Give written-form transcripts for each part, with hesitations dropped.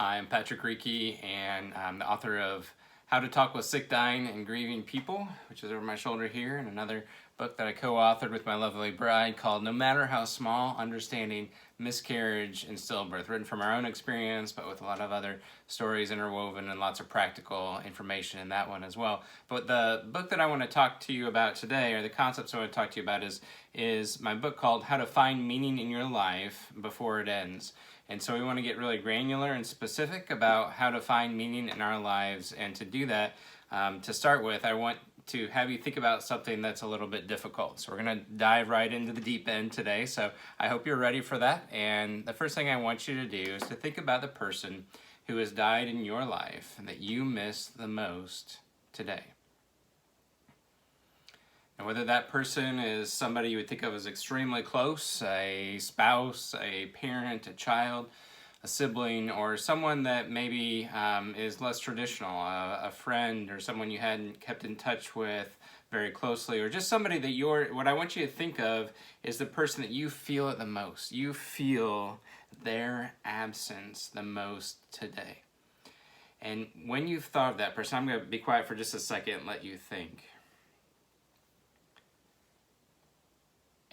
Hi, I'm Patrick Riecke, and I'm the author of How to Talk with Sick, Dying, and Grieving People, which is over my shoulder here, and another book that I co-authored with my lovely bride called No Matter How Small, Understanding Miscarriage and Stillbirth, written from our own experience, but with a lot of other stories interwoven and lots of practical information in that one as well. But the book that I want to talk to you about today, or the concepts I want to talk to you about, is my book called How to Find Meaning in Your Life Before It Ends. And so we want to get really granular and specific about how to find meaning in our lives. And to do that, to start with, I want to have you think about something that's a little bit difficult. So we're going to dive right into the deep end today. So I hope you're ready for that. And the first thing I want you to do is to think about the person who has died in your life that you miss the most today. And whether that person is somebody you would think of as extremely close, a spouse, a parent, a child, a sibling, or someone that maybe is less traditional, a friend or someone you hadn't kept in touch with very closely, or just somebody that what I want you to think of is the person that you feel it the most. You feel their absence the most today. And when you've thought of that person, I'm going to be quiet for just a second and let you think.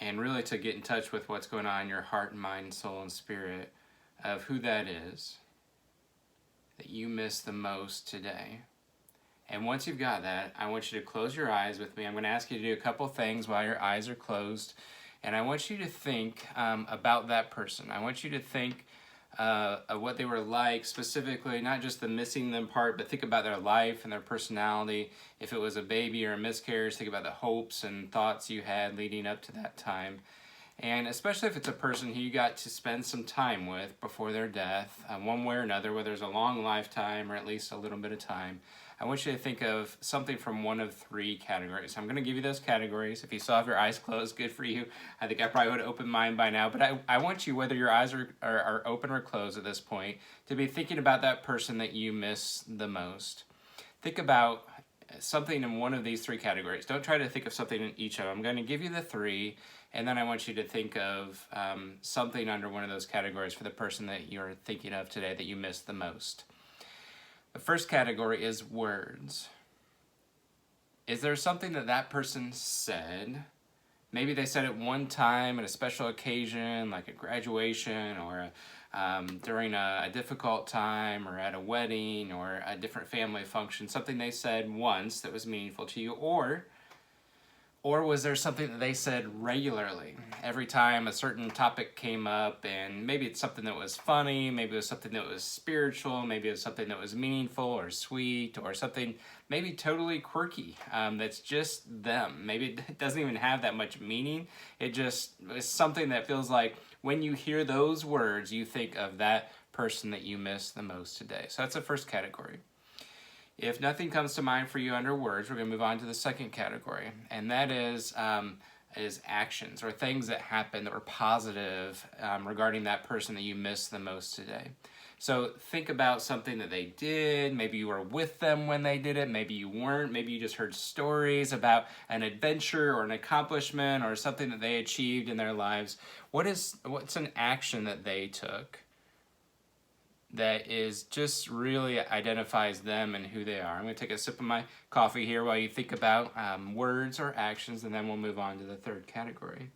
And really to get in touch with what's going on in your heart and mind, soul and spirit of who that is that you miss the most today. And once you've got that, I want you to close your eyes with me. I'm going to ask you to do a couple things while your eyes are closed. And I want you to think about that person. I want you to think of what they were like, specifically, not just the missing them part, but think about their life and their personality. If it was a baby or a miscarriage, think about the hopes and thoughts you had leading up to that time. And especially if it's a person who you got to spend some time with before their death, one way or another, whether it's a long lifetime or at least a little bit of time, I want you to think of something from one of three categories. I'm going to give you those categories. If you still have your eyes closed, good for you. I think I probably would have opened mine by now. But I want you, whether your eyes are open or closed at this point, to be thinking about that person that you miss the most. Think about something in one of these three categories. Don't try to think of something in each of them. I'm going to give you the three, and then I want you to think of something under one of those categories for the person that you're thinking of today that you miss the most. The first category is words. Is there something that person said? Maybe they said it one time at a special occasion, like a graduation, or during a difficult time, or at a wedding, or a different family function. Something they said once that was meaningful to you, or was there something that they said regularly every time a certain topic came up, and maybe it's something that was funny, maybe it was something that was spiritual, maybe it was something that was meaningful or sweet, or something maybe totally quirky that's just them. Maybe it doesn't even have that much meaning. It just is something that feels like when you hear those words, you think of that person that you miss the most today. So that's the first category. If nothing comes to mind for you under words, we're going to move on to the second category, and that is actions or things that happened that were positive regarding that person that you miss the most today. So think about something that they did. Maybe you were with them when they did it. Maybe you weren't. Maybe you just heard stories about an adventure or an accomplishment or something that they achieved in their lives. What's an action that they took that is just really identifies them and who they are? I'm going to take a sip of my coffee here while you think about words or actions, and then we'll move on to the third category.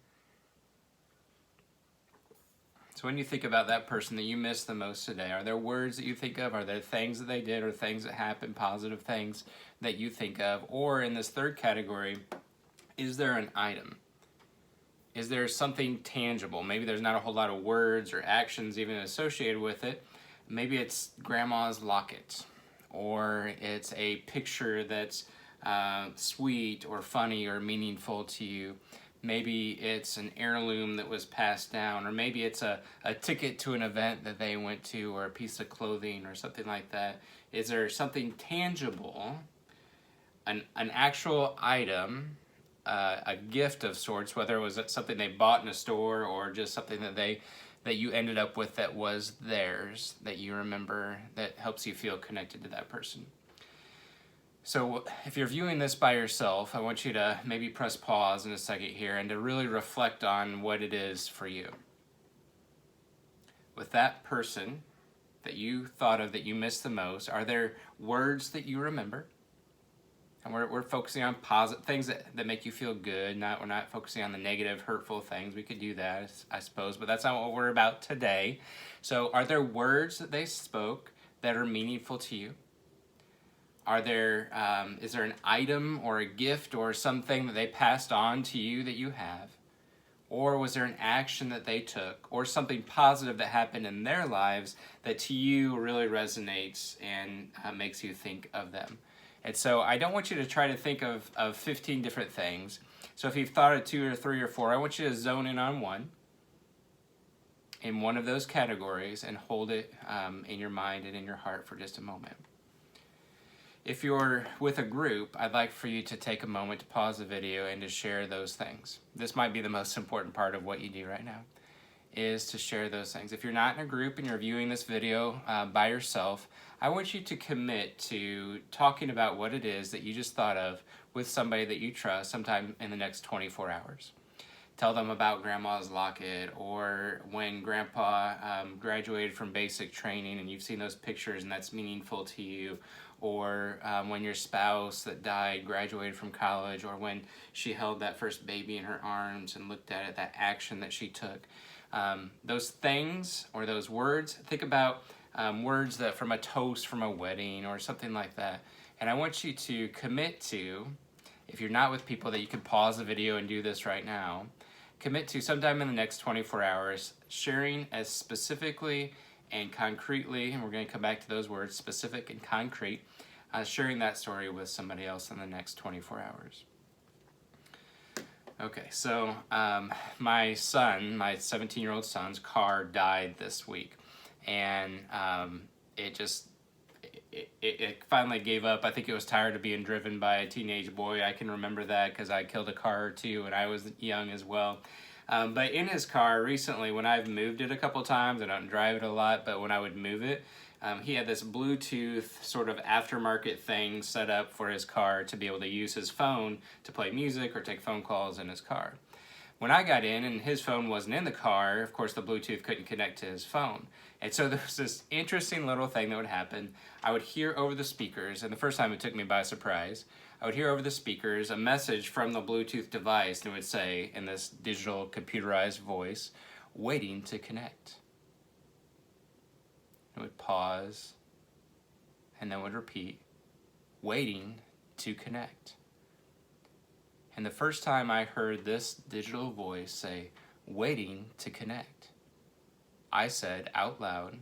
So when you think about that person that you miss the most today, are there words that you think of? Are there things that they did or things that happened, positive things that you think of? Or in this third category, is there an item? Is there something tangible? Maybe there's not a whole lot of words or actions even associated with it. Maybe it's grandma's locket, or it's a picture that's sweet or funny or meaningful to you. Maybe it's an heirloom that was passed down, or maybe it's a ticket to an event that they went to, or a piece of clothing or something like that. Is there something tangible, an actual item, a gift of sorts, whether it was something they bought in a store or just something that you ended up with that was theirs, that you remember, that helps you feel connected to that person? So if you're viewing this by yourself, I want you to maybe press pause in a second here and to really reflect on what it is for you. With that person that you thought of that you miss the most? Are there words that you remember? And we're focusing on positive things that make you feel good. We're not focusing on the negative, hurtful things. We could do that, I suppose, but that's not what we're about today. So are there words that they spoke that are meaningful to you? Is there an item or a gift or something that they passed on to you that you have? Or was there an action that they took or something positive that happened in their lives that to you really resonates and makes you think of them? And so I don't want you to try to think of 15 different things. So if you've thought of 2 or 3 or 4, I want you to zone in on one in one of those categories and hold it in your mind and in your heart for just a moment. If you're with a group, I'd like for you to take a moment to pause the video and to share those things. This might be the most important part of what you do right now, is to share those things. If you're not in a group and you're viewing this video by yourself, I want you to commit to talking about what it is that you just thought of with somebody that you trust sometime in the next 24 hours. Tell them about Grandma's locket, or when Grandpa graduated from basic training and you've seen those pictures and that's meaningful to you, or when your spouse that died graduated from college, or when she held that first baby in her arms and looked at it, that action that she took. Those things or those words, think about words that from a toast from a wedding or something like that. And I want you to commit to, if you're not with people, that you can pause the video and do this right now, commit to sometime in the next 24 hours sharing as specifically and concretely, and we're going to come back to those words, specific and concrete, sharing that story with somebody else in the next 24 hours. Okay, so my 17-year-old son's car died this week, and it finally gave up. I think it was tired of being driven by a teenage boy. I can remember that because I killed a car or two when I was young as well. But in his car recently, when I've moved it a couple times, I don't drive it a lot, but when I would move it, he had this Bluetooth sort of aftermarket thing set up for his car to be able to use his phone to play music or take phone calls in his car. When I got in and his phone wasn't in the car, of course the Bluetooth couldn't connect to his phone. And so there was this interesting little thing that would happen. I would hear over the speakers, and the first time it took me by surprise, I would hear over the speakers a message from the Bluetooth device, and it would say, in this digital computerized voice, waiting to connect. It would pause, and then would repeat, waiting to connect. And the first time I heard this digital voice say, waiting to connect, I said out loud,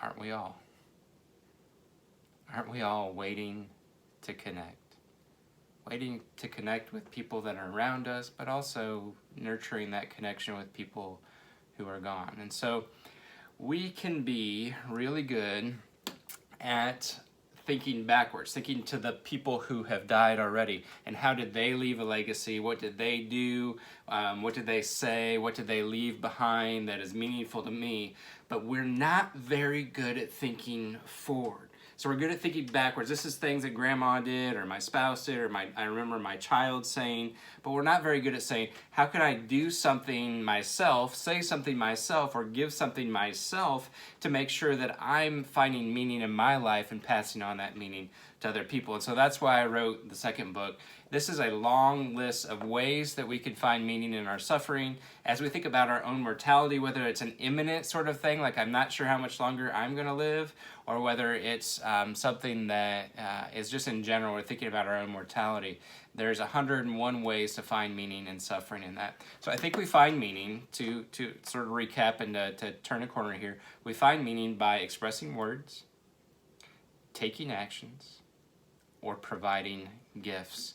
aren't we all? Aren't we all waiting to connect? Waiting to connect with people that are around us, but also nurturing that connection with people who are gone. And so we can be really good at thinking backwards, thinking to the people who have died already, and how did they leave a legacy? What did they do? What did they say? What did they leave behind that is meaningful to me? But we're not very good at thinking forward. So we're good at thinking backwards. This is things that Grandma did, or my spouse did, or I remember my child saying, but we're not very good at saying, how could I do something myself, say something myself, or give something myself to make sure that I'm finding meaning in my life and passing on that meaning to other people. And so that's why I wrote the second book. This is a long list of ways that we can find meaning in our suffering as we think about our own mortality, whether it's an imminent sort of thing, like I'm not sure how much longer I'm going to live, or whether it's something that is just in general, we're thinking about our own mortality. There's 101 ways to find meaning in suffering in that. So I think we find meaning, to sort of recap and to turn a corner here, we find meaning by expressing words, taking actions, or providing gifts.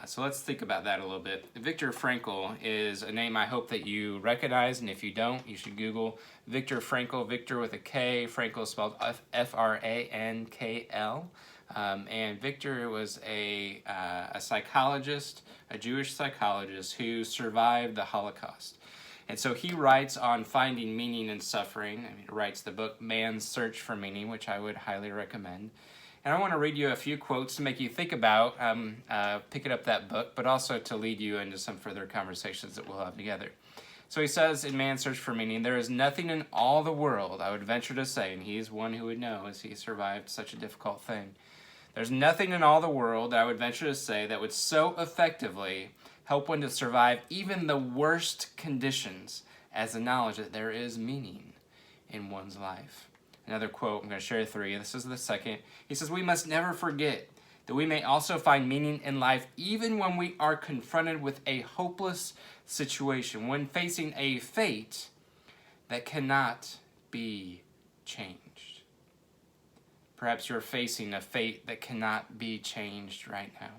So let's think about that a little bit. Viktor Frankl is a name I hope that you recognize, and if you don't, you should Google Viktor Frankl, Viktor with a K, Frankl spelled F-R-A-N-K-L. And Viktor was a psychologist, a Jewish psychologist who survived the Holocaust. And so he writes on finding meaning in suffering. I mean, he writes the book Man's Search for Meaning, which I would highly recommend. And I want to read you a few quotes to make you think about picking up that book, but also to lead you into some further conversations that we'll have together. So he says in Man's Search for Meaning, there is nothing in all the world, I would venture to say, and he's one who would know as he survived such a difficult thing. There's nothing in all the world, I would venture to say, that would so effectively help one to survive even the worst conditions as the knowledge that there is meaning in one's life. Another quote, I'm going to share 3. This is the second. He says, we must never forget that we may also find meaning in life even when we are confronted with a hopeless situation, when facing a fate that cannot be changed. Perhaps you're facing a fate that cannot be changed right now.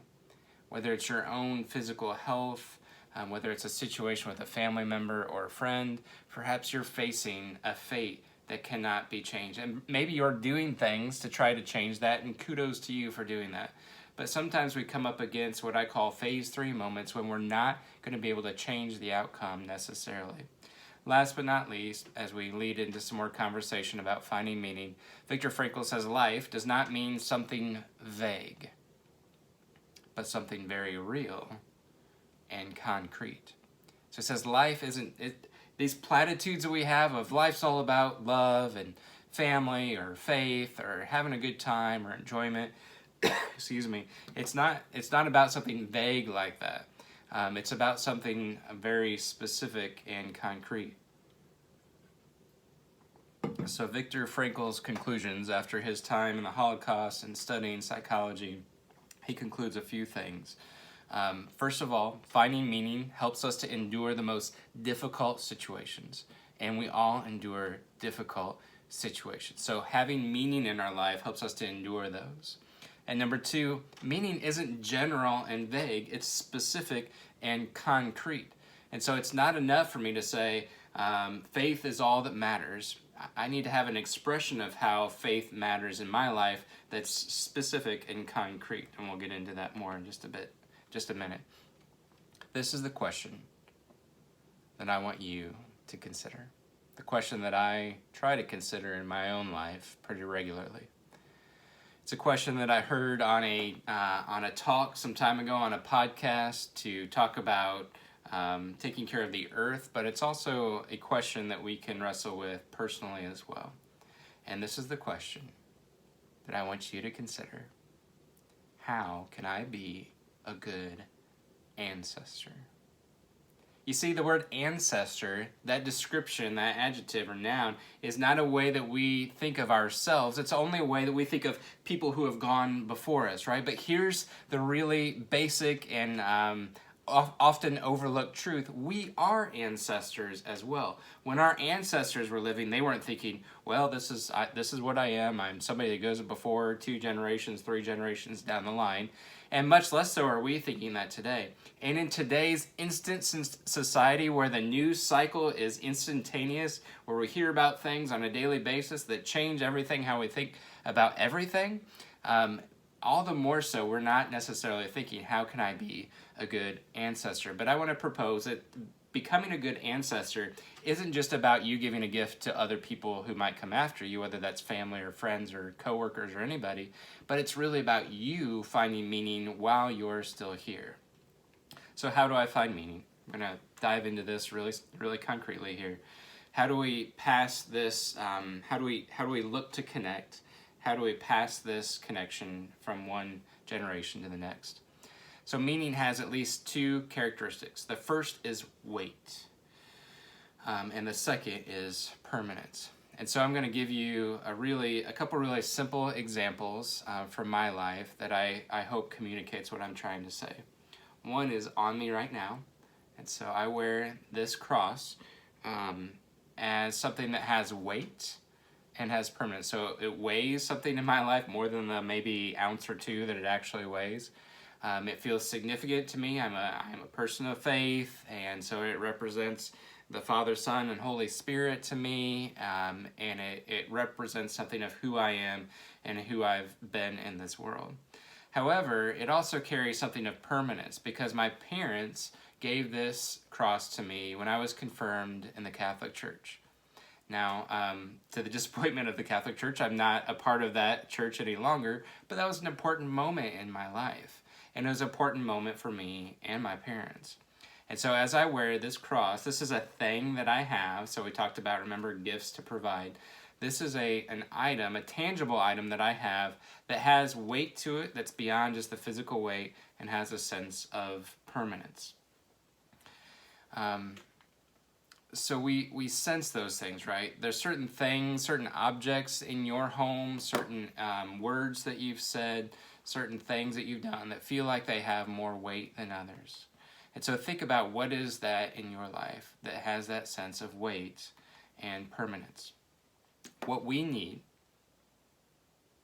Whether it's your own physical health, whether it's a situation with a family member or a friend, perhaps you're facing a fate that cannot be changed. And maybe you're doing things to try to change that, and kudos to you for doing that. But sometimes we come up against what I call phase 3 moments when we're not going to be able to change the outcome necessarily. Last but not least, as we lead into some more conversation about finding meaning, Viktor Frankl says life does not mean something vague, but something very real and concrete. So it says life isn't, these platitudes that we have of life's all about love and family or faith or having a good time or enjoyment, excuse me, it's not about something vague like that. It's about something very specific and concrete. So Viktor Frankl's conclusions after his time in the Holocaust and studying psychology, he concludes a few things. First of all, finding meaning helps us to endure the most difficult situations, and we all endure difficult situations. So having meaning in our life helps us to endure those. And number 2, meaning isn't general and vague, it's specific and concrete. And so it's not enough for me to say, faith is all that matters. I need to have an expression of how faith matters in my life that's specific and concrete. And we'll get into that more in just a minute. This is the question that I want you to consider. The question that I try to consider in my own life pretty regularly. It's a question that I heard on a talk some time ago on a podcast to talk about taking care of the earth, but it's also a question that we can wrestle with personally as well. And this is the question that I want you to consider. How can I be a good ancestor? You see, the word ancestor, that description, that adjective or noun, is not a way that we think of ourselves. It's only a way that we think of people who have gone before us, right? But here's the really basic and often overlooked truth. We are ancestors as well. When our ancestors were living, they weren't thinking, well, this is what I am. I'm somebody that goes before 2 generations, 3 generations down the line. And much less so are we thinking that today. And in today's instant society where the news cycle is instantaneous, where we hear about things on a daily basis that change everything, how we think about everything, all the more so we're not necessarily thinking, how can I be a good ancestor? But I want to propose that becoming a good ancestor isn't just about you giving a gift to other people who might come after you, whether that's family or friends or coworkers or anybody, but it's really about you finding meaning while you're still here. So how do I find meaning? I'm going to dive into this really concretely here. How do we pass this, how do we look to connect? How do we pass this connection from one generation to the next? So meaning has at least 2 characteristics. The first is weight, and the second is permanence. And so I'm going to give you a couple really simple examples from my life that I hope communicates what I'm trying to say. One is on me right now, and so I wear this cross as something that has weight and has permanence. So it weighs something in my life more than the maybe ounce or 2 that it actually weighs. It feels significant to me. I'm a person of faith, and so it represents the Father, Son, and Holy Spirit to me, and it represents something of who I am and who I've been in this world. However, it also carries something of permanence because my parents gave this cross to me when I was confirmed in the Catholic Church. Now, to the disappointment of the Catholic Church, I'm not a part of that church any longer, but that was an important moment in my life. And it was an important moment for me and my parents. And so as I wear this cross, this is a thing that I have. So we talked about, remember, gifts to provide. This is an item, a tangible item that I have that has weight to it that's beyond just the physical weight and has a sense of permanence. So we sense those things, right? There's certain things, certain objects in your home, certain words that you've said, certain things that you've done that feel like they have more weight than others. And so think about what is that in your life that has that sense of weight and permanence. What we need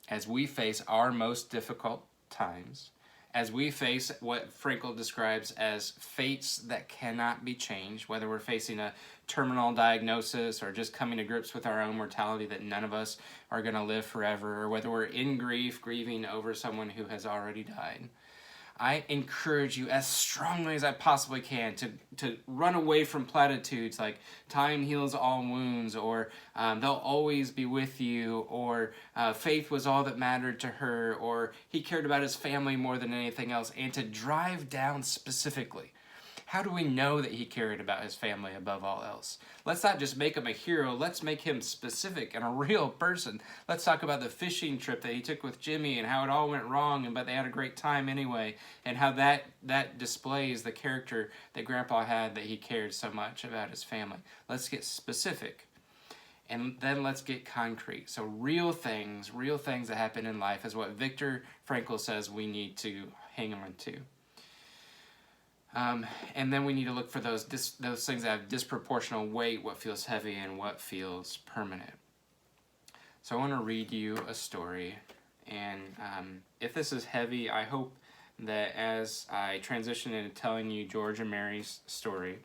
as we face our most difficult times, as we face what Frankel describes as fates that cannot be changed, whether we're facing a terminal diagnosis or just coming to grips with our own mortality that none of us are going to live forever, or whether we're in grief, grieving over someone who has already died, I encourage you as strongly as I possibly can to run away from platitudes like time heals all wounds, or they'll always be with you, or faith was all that mattered to her, or he cared about his family more than anything else, and to drive down specifically, how do we know that he cared about his family above all else? Let's not just make him a hero. Let's make him specific and a real person. Let's talk about the fishing trip that he took with Jimmy and how it all went wrong, but they had a great time anyway, and how that displays the character that Grandpa had, that he cared so much about his family. Let's get specific, and then let's get concrete. So real things that happen in life is what Viktor Frankl says we need to hang on to. And then we need to look for those things that have disproportional weight, what feels heavy and what feels permanent. So I want to read you a story, and if this is heavy, I hope that as I transition into telling you George and Mary's story,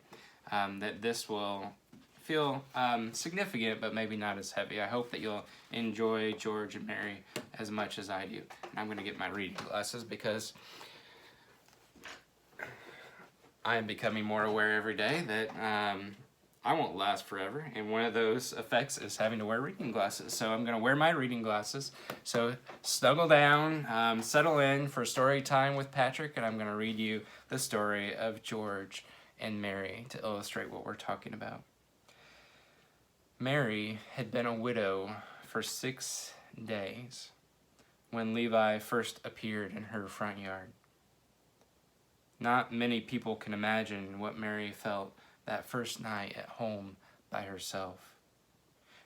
that this will feel significant, but maybe not as heavy. I hope that you'll enjoy George and Mary as much as I do. And I'm going to get my reading glasses because I am becoming more aware every day that I won't last forever, and one of those effects is having to wear reading glasses. So I'm going to wear my reading glasses. So snuggle down, settle in for story time with Patrick, and I'm going to read you the story of George and Mary to illustrate what we're talking about. Mary had been a widow for 6 days when Levi first appeared in her front yard. Not many people can imagine what Mary felt that first night at home by herself.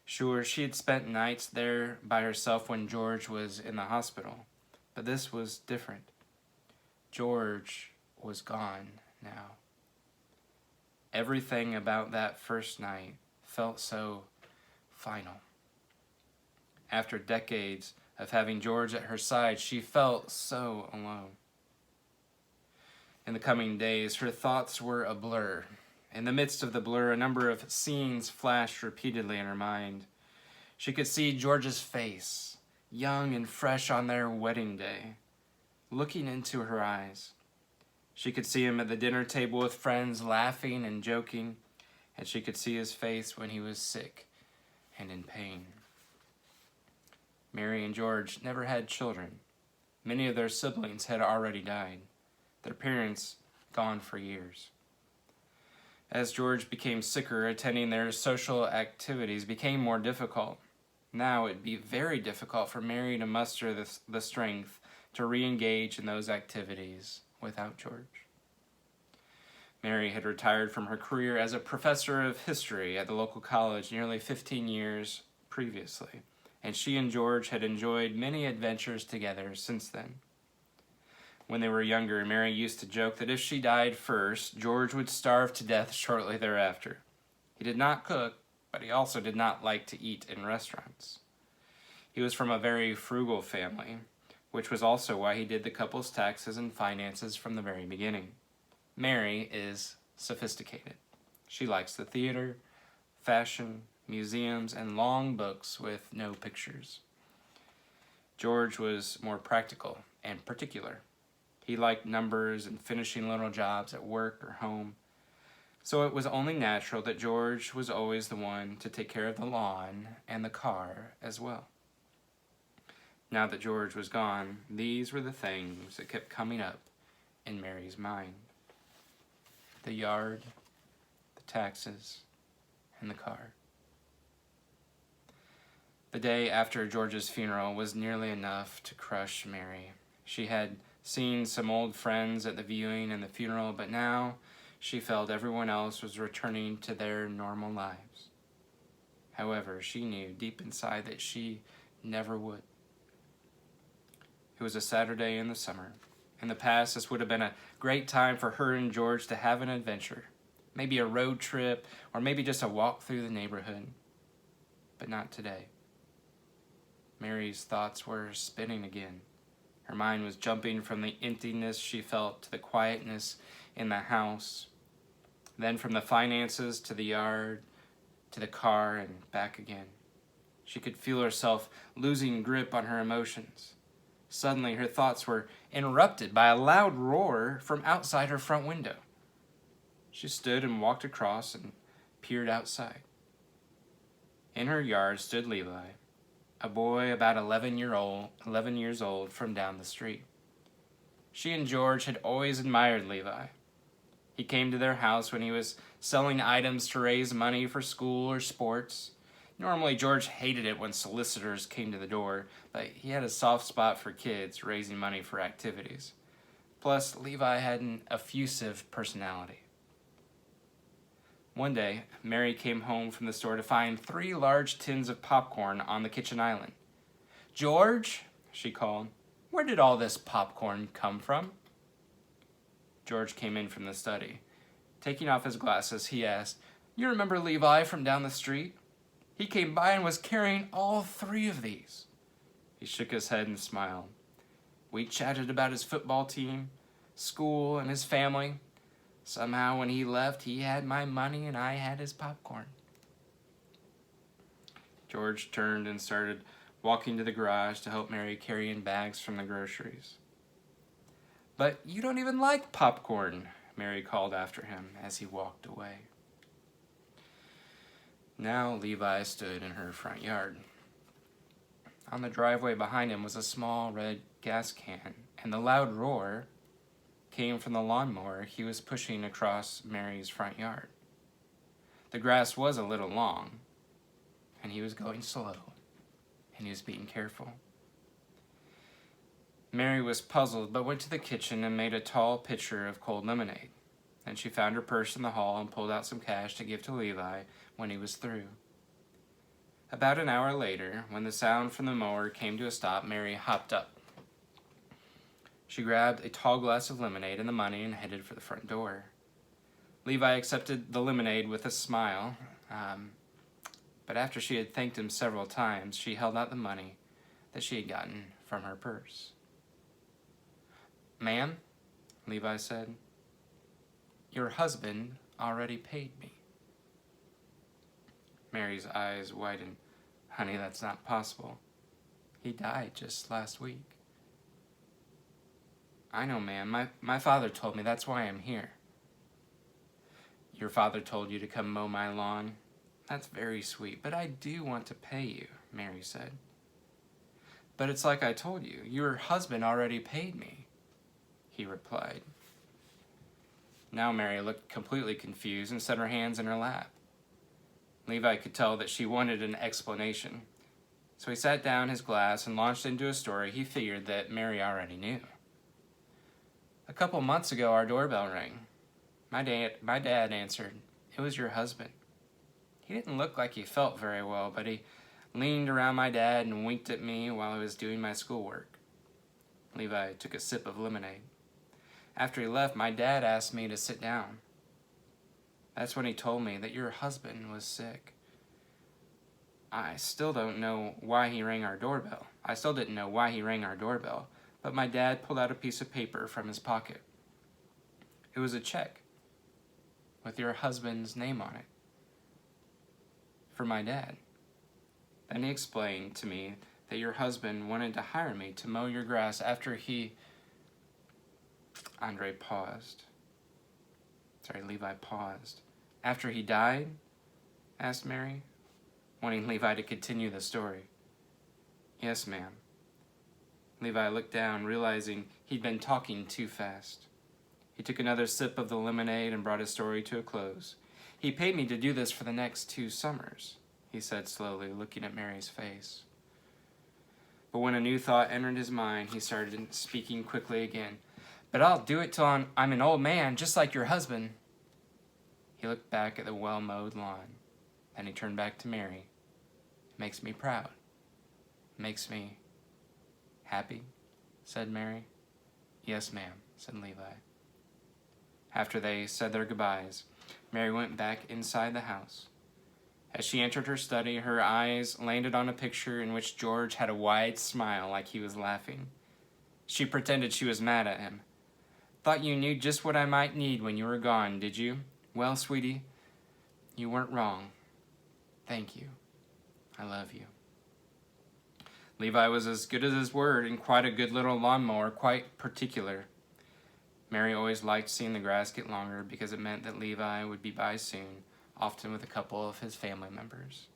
Sure, she had spent nights there by herself when George was in the hospital, but this was different. George was gone now. Everything about that first night felt so final. After decades of having George at her side, she felt so alone. In the coming days, her thoughts were a blur. In the midst of the blur, a number of scenes flashed repeatedly in her mind. She could see George's face, young and fresh on their wedding day, looking into her eyes. She could see him at the dinner table with friends, laughing and joking, and she could see his face when he was sick and in pain. Mary and George never had children. Many of their siblings had already died, their parents gone for years. As George became sicker, attending their social activities became more difficult. Now it'd be very difficult for Mary to muster the strength to re-engage in those activities without George. Mary had retired from her career as a professor of history at the local college nearly 15 years previously, and she and George had enjoyed many adventures together since then. When they were younger, Mary used to joke that if she died first, George would starve to death shortly thereafter. He did not cook, but he also did not like to eat in restaurants. He was from a very frugal family, which was also why he did the couple's taxes and finances from the very beginning. Mary is sophisticated. She likes the theater, fashion, museums, and long books with no pictures. George was more practical and particular. He liked numbers and finishing little jobs at work or home. So it was only natural that George was always the one to take care of the lawn and the car as well. Now that George was gone, these were the things that kept coming up in Mary's mind. the yard, the taxes, and the car. The day after George's funeral was nearly enough to crush Mary. She had seen some old friends at the viewing and the funeral, but now she felt everyone else was returning to their normal lives. However, she knew deep inside that she never would. It was a Saturday in the summer. In the past, this would have been a great time for her and George to have an adventure. Maybe a road trip, or maybe just a walk through the neighborhood. But not today. Mary's thoughts were spinning again. Her mind was jumping from the emptiness she felt to the quietness in the house, then from the finances to the yard, to the car, and back again. She could feel herself losing grip on her emotions. Suddenly, her thoughts were interrupted by a loud roar from outside her front window. She stood and walked across and peered outside. In her yard stood Levi, a boy about 11 years old from down the street. She and George had always admired Levi. He came to their house when he was selling items to raise money for school or sports. Normally, George hated it when solicitors came to the door, but he had a soft spot for kids raising money for activities. Plus, Levi had an effusive personality. One day, Mary came home from the store to find 3 large tins of popcorn on the kitchen island. "George," she called, "where did all this popcorn come from?" George came in from the study. Taking off his glasses, he asked, "You remember Levi from down the street? He came by and was carrying all 3 of these." He shook his head and smiled. "We chatted about his football team, school, and his family. Somehow when he left, he had my money and I had his popcorn." George turned and started walking to the garage to help Mary carry in bags from the groceries. "But you don't even like popcorn," Mary called after him as he walked away. Now Levi stood in her front yard. On the driveway behind him was a small red gas can, and the loud roar came from the lawnmower he was pushing across Mary's front yard. The grass was a little long, and he was going slow, and he was being careful. Mary was puzzled, but went to the kitchen and made a tall pitcher of cold lemonade. Then she found her purse in the hall and pulled out some cash to give to Levi when he was through. About an hour later, when the sound from the mower came to a stop, Mary hopped up. She grabbed a tall glass of lemonade and the money and headed for the front door. Levi accepted the lemonade with a smile, but after she had thanked him several times, she held out the money that she had gotten from her purse. "Ma'am," Levi said, "your husband already paid me." Mary's eyes widened. "Honey, that's not possible. He died just last week." "I know, ma'am. My father told me. That's why I'm here." "Your father told you to come mow my lawn? That's very sweet, but I do want to pay you," Mary said. "But it's like I told you. Your husband already paid me," he replied. Now Mary looked completely confused and set her hands in her lap. Levi could tell that she wanted an explanation, so he sat down his glass and launched into a story he figured that Mary already knew. "A couple months ago, our doorbell rang. My dad answered. It was your husband. He didn't look like he felt very well, but he leaned around my dad and winked at me while I was doing my schoolwork." Levi took a sip of lemonade. "After he left, my dad asked me to sit down. That's when he told me that your husband was sick. I still don't know why he rang our doorbell. I still didn't know why he rang our doorbell, but my dad pulled out a piece of paper from his pocket. It was a check with your husband's name on it for my dad. Then he explained to me that your husband wanted to hire me to mow your grass after he..." Levi paused. "After he died?" asked Mary, wanting Levi to continue the story. "Yes, ma'am." Levi looked down, realizing he'd been talking too fast. He took another sip of the lemonade and brought his story to a close. "He paid me to do this for the next 2 summers, he said slowly, looking at Mary's face. But when a new thought entered his mind, he started speaking quickly again. "But I'll do it till I'm an old man, just like your husband." He looked back at the well-mowed lawn. Then he turned back to Mary. "It makes me proud. It makes me happy," said Mary. "Yes, ma'am," said Levi. After they said their goodbyes, Mary went back inside the house. As she entered her study, her eyes landed on a picture in which George had a wide smile like he was laughing. She pretended she was mad at him. "Thought you knew just what I might need when you were gone, did you? Well, sweetie, you weren't wrong. Thank you. I love you." Levi was as good as his word and quite a good little lawnmower, quite particular. Mary always liked seeing the grass get longer because it meant that Levi would be by soon, often with a couple of his family members.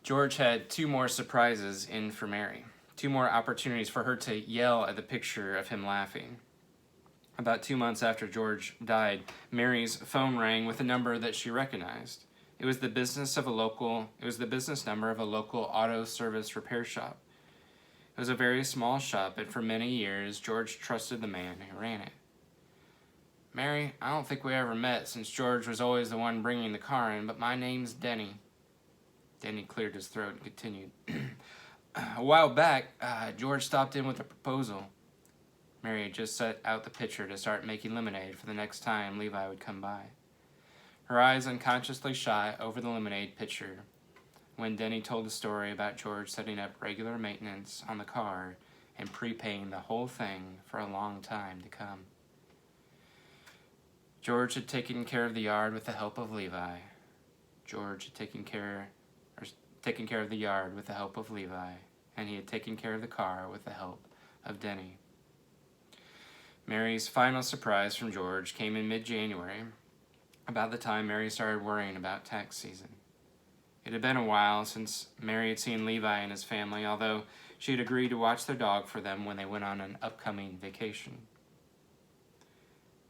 George had 2 more surprises in for Mary, 2 more opportunities for her to yell at the picture of him laughing. About 2 months after George died, Mary's phone rang with a number that she recognized. It was the business number of a local auto service repair shop. It was a very small shop, and for many years, George trusted the man who ran it. "Mary, I don't think we ever met since George was always the one bringing the car in, but my name's Denny." Denny cleared his throat and continued. "A while back, George stopped in with a proposal." Mary had just set out the pitcher to start making lemonade for the next time Levi would come by. Her eyes unconsciously shot over the lemonade pitcher when Denny told the story about George setting up regular maintenance on the car and prepaying the whole thing for a long time to come. George had taken care of the yard with the help of Levi. George had taken care of the yard with the help of Levi, and he had taken care of the car with the help of Denny. Mary's final surprise from George came in mid-January, about the time Mary started worrying about tax season. It had been a while since Mary had seen Levi and his family, although she had agreed to watch their dog for them when they went on an upcoming vacation.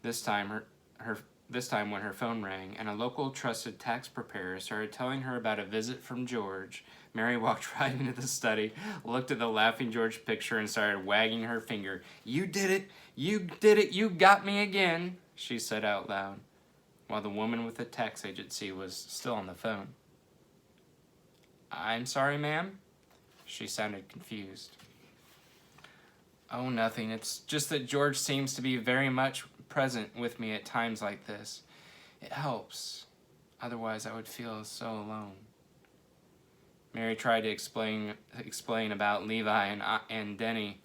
This time when her phone rang and a local trusted tax preparer started telling her about a visit from George, Mary walked right into the study, looked at the laughing George picture, and started wagging her finger. "You did it! You did it! You got me again!" she said out loud, while the woman with the tax agency was still on the phone. "I'm sorry, ma'am?" She sounded confused. "Oh, nothing. It's just that George seems to be very much present with me at times like this. It helps. Otherwise, I would feel so alone." Mary tried to explain about Levi and Denny,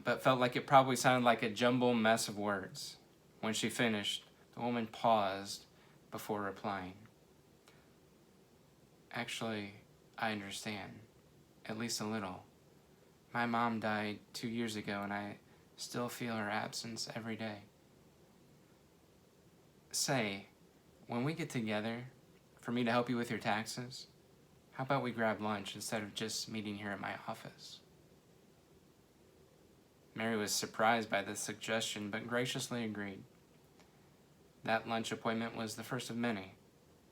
but felt like it probably sounded like a jumbled mess of words. When she finished, the woman paused before replying. "Actually, I understand. At least a little. My mom died 2 years ago, and I still feel her absence every day. Say, when we get together, for me to help you with your taxes, how about we grab lunch instead of just meeting here at my office?" Mary was surprised by this suggestion, but graciously agreed. That lunch appointment was the first of many.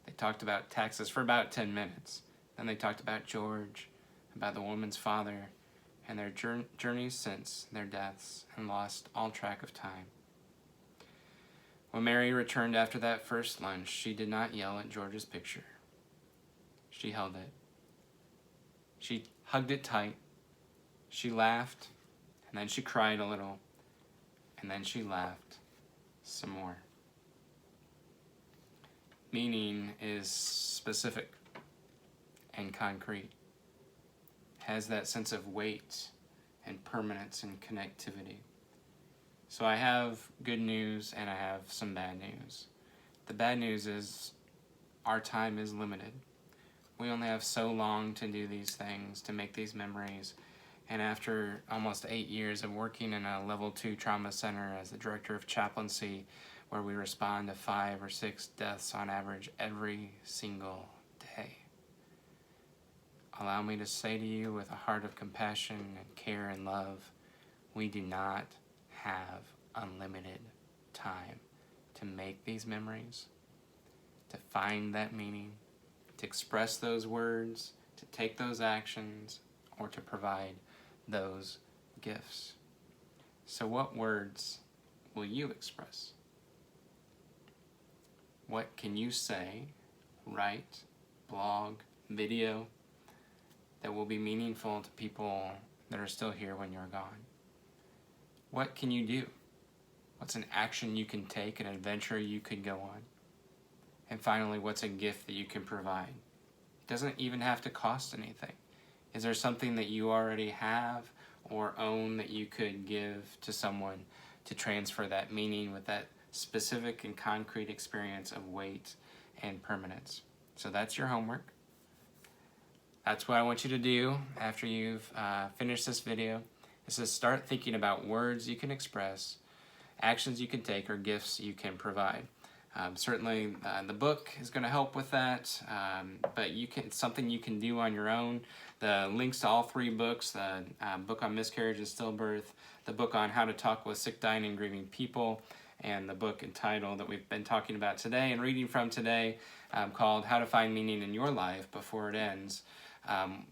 They talked about taxes for about 10 minutes. Then they talked about George, about the woman's father, and their journeys since their deaths, and lost all track of time. When Mary returned after that first lunch, she did not yell at George's picture. She held it. She hugged it tight. She laughed, and then she cried a little, and then she laughed some more. Meaning is specific and concrete. Has that sense of weight and permanence and connectivity. So I have good news and I have some bad news. The bad news is our time is limited. We only have so long to do these things, to make these memories. And after almost 8 years of working in a level 2 trauma center as the director of chaplaincy, where we respond to 5 or 6 deaths on average every single day, allow me to say to you with a heart of compassion and care and love, we do not have unlimited time to make these memories, to find that meaning, to express those words, to take those actions, or to provide those gifts. So what words will you express? What can you say, write, blog, video that will be meaningful to people that are still here when you're gone? What can you do? What's an action you can take, an adventure you could go on? And finally, what's a gift that you can provide? It doesn't even have to cost anything. Is there something that you already have or own that you could give to someone to transfer that meaning with that specific and concrete experience of weight and permanence? So that's your homework. That's what I want you to do after you've finished this video, is to start thinking about words you can express, actions you can take, or gifts you can provide. Certainly the book is going to help with that, but it's something you can do on your own. The links to all 3 books, the book on miscarriage and stillbirth, the book on how to talk with sick, dying, and grieving people, and the book entitled that we've been talking about today and reading from today, called How to Find Meaning in Your Life Before It Ends.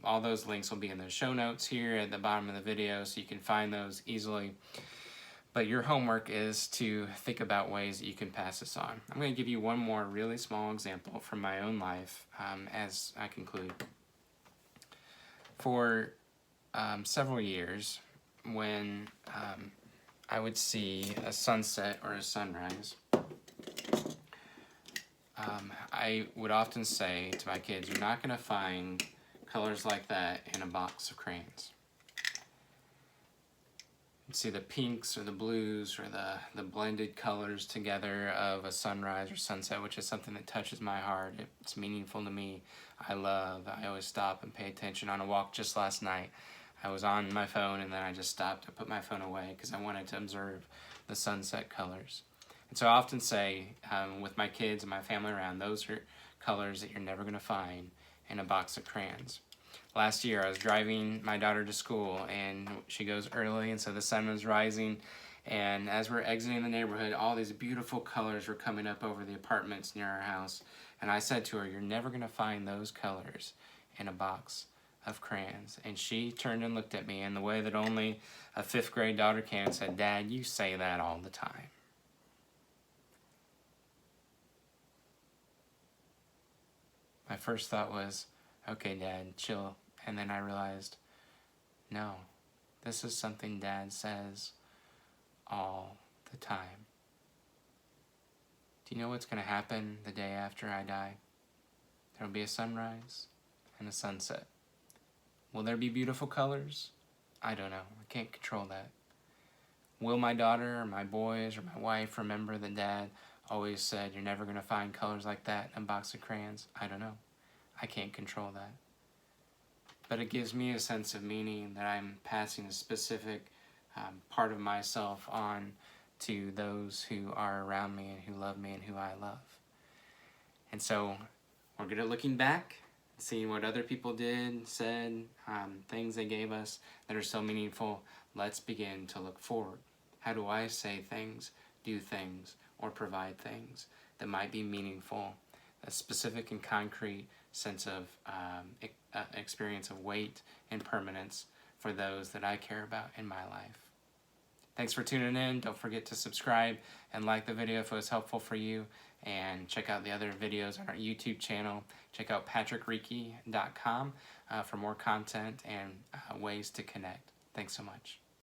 All those links will be in the show notes here at the bottom of the video, so you can find those easily. But your homework is to think about ways that you can pass this on. I'm going to give you one more really small example from my own life as I conclude. For several years, when I would see a sunset or a sunrise, I would often say to my kids, you're not going to find colors like that in a box of crayons. See the pinks or the blues or the blended colors together of a sunrise or sunset, which is something that touches my heart. It's meaningful to me. I always stop and pay attention. On a walk just last night, I was on my phone and then I just stopped and put my phone away because I wanted to observe the sunset colors. And so I often say with my kids and my family around, those are colors that you're never going to find in a box of crayons. Last year, I was driving my daughter to school, and she goes early, and so the sun was rising, and as we're exiting the neighborhood, all these beautiful colors were coming up over the apartments near our house, and I said to her, you're never going to find those colors in a box of crayons. And she turned and looked at me in the way that only a 5th grade daughter can, and said, Dad, you say that all the time. My first thought was, okay, Dad, chill. And then I realized, no, this is something Dad says all the time. Do you know what's going to happen the day after I die? There will be a sunrise and a sunset. Will there be beautiful colors? I don't know. I can't control that. Will my daughter or my boys or my wife remember that Dad always said, you're never going to find colors like that in a box of crayons? I don't know. I can't control that. But it gives me a sense of meaning that I'm passing a specific part of myself on to those who are around me and who love me and who I love. And so we're good at looking back, seeing what other people did, said, things they gave us that are so meaningful. Let's begin to look forward. How do I say things, do things, or provide things that might be meaningful, a specific and concrete sense of experience of weight and permanence for those that I care about in my life. Thanks for tuning in. Don't forget to subscribe and like the video if it was helpful for you, and check out the other videos on our YouTube channel. Check out patrickriecke.com for more content and ways to connect. Thanks so much.